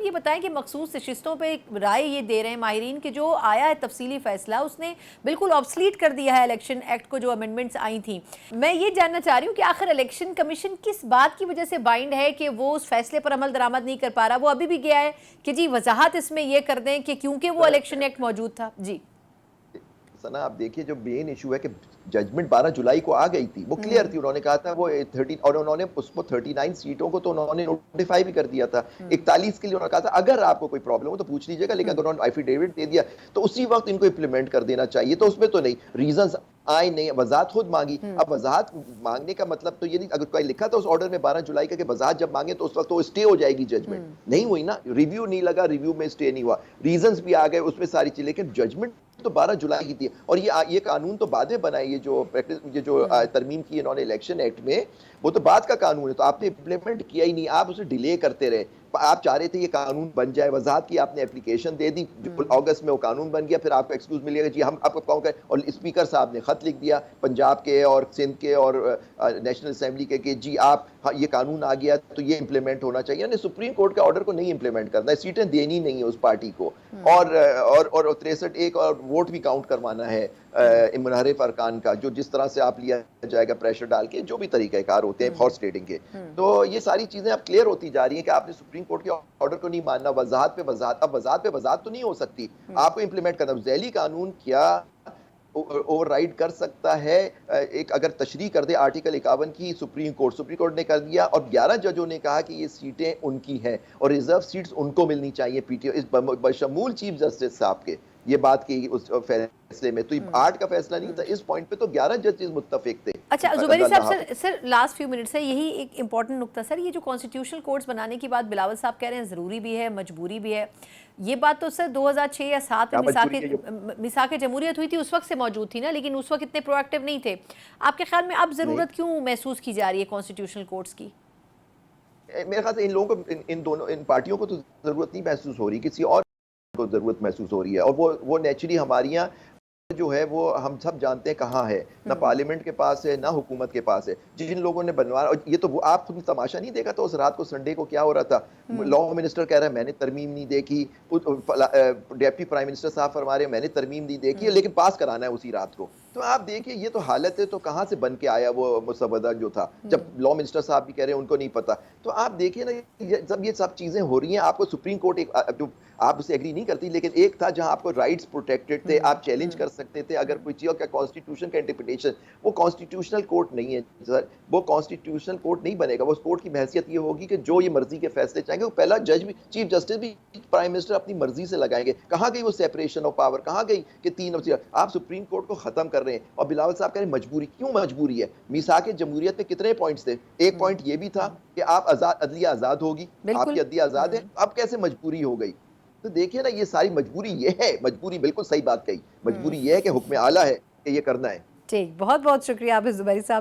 یہ بتائیں کہ مخصوص نشستوں پہ رائے یہ دے رہے ہیں ماہرین کہ جو آیا ہے تفصیلی فیصلہ اس نے بالکل آبسلیٹ کر دیا ہے الیکشن ایکٹ کو جو امینڈمنٹس آئی تھیں. میں یہ جاننا چاہ رہی ہوں کہ آخر الیکشن کمیشن کس بات کی وجہ سے بائنڈ ہے کہ وہ اس فیصلے پر عمل درآمد نہیں کر پا رہا؟ وہ ابھی بھی گیا ہے کہ جی وضاحت اس میں یہ کر دیں کہ کیونکہ وہ الیکشن ایکٹ موجود تھا. جی سنا آپ دیکھیے جو مین ایشو ہے کہ ججمنٹ 12 جولائی کو آ گئی تھی، وہ کلیئر تھی. انہوں نے کہا تھا وہ 13 اور انہوں نے اس کو 39 سیٹوں کو تو انہوں نے نوٹیفائی بھی کر دیا تھا. 41 کے لیے انہوں نے کہا تھا اگر آپ کو کوئی پرابلم ہو تو پوچھ لیجیے گا، لیکن اگر انہوں نے ایفیڈیوٹ دے دیا تو اسی وقت ان کو امپلیمنٹ کر دینا چاہیے. تو اس میں تو نہیں، ریزنز آئے نہیں، وضاحت خود مانگی. اب وضاحت مانگنے کا مطلب تو یہ نہیں، اگر کوئی لکھا تھا اس آرڈر میں 12 جولائی کا کہ وضاحت جب مانگے تو اس وقت تو اسٹے ہو جائے گی. ججمنٹ نہیں ہوئی نا، ریویو نہیں لگا، ریویو میں اسٹے نہیں ہوا، ریزنز بھی آ گئے اس میں ساری چیز، لیکن ججمنٹ تو 12 جولائی کی تھی. اور یہ قانون تو بعد میں بنائی، یہ جو ترمیم کی انہوں نے الیکشن ایکٹ میں، وہ تو بعد کا قانون ہے. تو آپ نے امپلیمنٹ کیا ہی نہیں، آپ اسے ڈیلے کرتے رہے. آپ چاہ رہے تھے یہ قانون بن جائے، وضاحت کی آپ نے اپلیکیشن دے دی، اگست میں وہ قانون بن گیا. پھر آپ کو ایکسکیوز ملے گا جی ہم آپ کو کہوں گے، اور اسپیکر صاحب نے خط لکھ دیا پنجاب کے اور سندھ کے اور نیشنل اسمبلی کے کہ جی آپ یہ قانون آ گیا تو یہ امپلیمنٹ ہونا چاہیے. یعنی سپریم کورٹ کے آرڈر کو نہیں امپلیمنٹ کرنا ہے، سیٹیں دینی نہیں ہے اس پارٹی کو، اور 63 اور ووٹ بھی کاؤنٹ کروانا ہے منحرف ارکان کا، جو جس طرح سے آپ لیا جائے گا پریشر ڈال کے، جو بھی طریقہ کار ہوتے ہیں ہارس ٹریڈنگ کے. تو یہ ساری چیزیں اب کلیئر ہوتی جا رہی ہیں کہ آپ نے سپریم کورٹ کے آرڈر کو نہیں ماننا، وضاحت پہ وضاحت. اب وضاحت پہ وضاحت تو نہیں ہو سکتی، آپ کو امپلیمنٹ کرنا. ذیلی قانون کیا اوور رائڈ کر سکتا ہے؟ ایک اگر تشریح کر دے آرٹیکل 51 کی سپریم کورٹ نے کر دیا، اور 11 ججوں نے کہا کہ یہ سیٹیں ان کی ہیں اور ریزرو سیٹس ان کو ملنی چاہیے پی ٹی او بشمول چیف جسٹس صاحب کے. یہ بات کی اس فیصلے میں تو 8 کا فیصلہ نہیں تھا، اس پوائنٹ پہ تو 11 ججز متفق تھے. اچھا زبیری صاحب، سر لاسٹ فیو منٹ سے یہی ایک امپورٹنٹ نکتہ سر، یہ جو کانسٹیٹیوشنل کورٹس بنانے کی بات بلاول صاحب کہہ رہے ہیں ضروری بھی ہے مجبوری بھی ہے، یہ بات تو سر 2006 یا 2007 میں میثاق جمہوریت ہوئی تھی اس وقت سے موجود تھی نا، لیکن اس وقت اتنے پرو ایکٹیو نہیں تھے. آپ کے خیال میں اب ضرورت کیوں محسوس کی جا رہی ہے کانسٹیٹیوشنل کورٹس کی؟ میرے خیال سے ان لوگوں کو ان پارٹیوں کو تو ضرورت نہیں محسوس ہو رہی، کسی اور کو ضرورت محسوس ہو رہی ہے. اور وہ نیچرلی ہماری یہاں جو ہے وہ ہم سب جانتے ہیں کہاں ہے، نہ پارلیمنٹ کے پاس ہے نہ حکومت کے پاس ہے. جن لوگوں نے بنوایا، اور یہ تو وہ آپ خود تماشا نہیں دیکھا تھا اس رات کو سنڈے کو کیا ہو رہا تھا. لا منسٹر کہہ رہا ہے میں نے ترمیم نہیں دیکھی، ڈیپٹی پرائم منسٹر صاحب فرما رہے ہیں میں نے ترمیم نہیں دیکھی، لیکن پاس کرانا ہے اسی رات کو. تو آپ دیکھیے یہ تو حالت ہے. تو کہاں سے بن کے آیا وہ مسودہ جو تھا، جب لا منسٹر صاحب بھی کہہ رہے ہیں ان کو نہیں پتا. تو آپ دیکھیے نا جب یہ سب چیزیں ہو رہی ہیں، آپ کو سپریم کورٹ آپ اسے ایگری نہیں کرتی، لیکن ایک تھا جہاں آپ کو رائٹس پروٹیکٹڈ تھے، آپ چیلنج کر سکتے تھے اگر کوئی چیز کا کانسٹیٹیوشن کا انٹرپریٹیشن. وہ کانسٹیٹیوشنل کورٹ نہیں ہے سر، وہ کانسٹیٹیوشنل کورٹ نہیں بنے گا. وہ کورٹ کی حیثیت یہ ہوگی کہ جو یہ مرضی کے فیصلے چاہیں گے، وہ پہلا جج بھی چیف جسٹس بھی پرائم منسٹر اپنی مرضی سے لگائیں گے. کہاں گئی وہ سیپریشن آف پاور؟ کہاں گئی کہ تین آپ سپریم کورٹ کو ختم کر رہے ہیں؟ اور بلاول صاحب کہہ رہے ہیں مجبوری. کیوں مجبوری ہے؟ میثاق جمہوریت میں کتنے پوائنٹس تھے؟ ایک پوائنٹ یہ بھی تھا کہ آپ عدلیہ آزاد ہوگی، آپ کی عدلیہ آزاد ہے. اب کیسے مجبوری ہو گئی؟ تو دیکھیے نا یہ ساری مجبوری یہ ہے، مجبوری بالکل صحیح بات کہی، مجبوری یہ ہے کہ حکم اعلیٰ ہے کہ یہ کرنا ہے. ٹھیک، بہت بہت شکریہ آپ زبیری صاحب.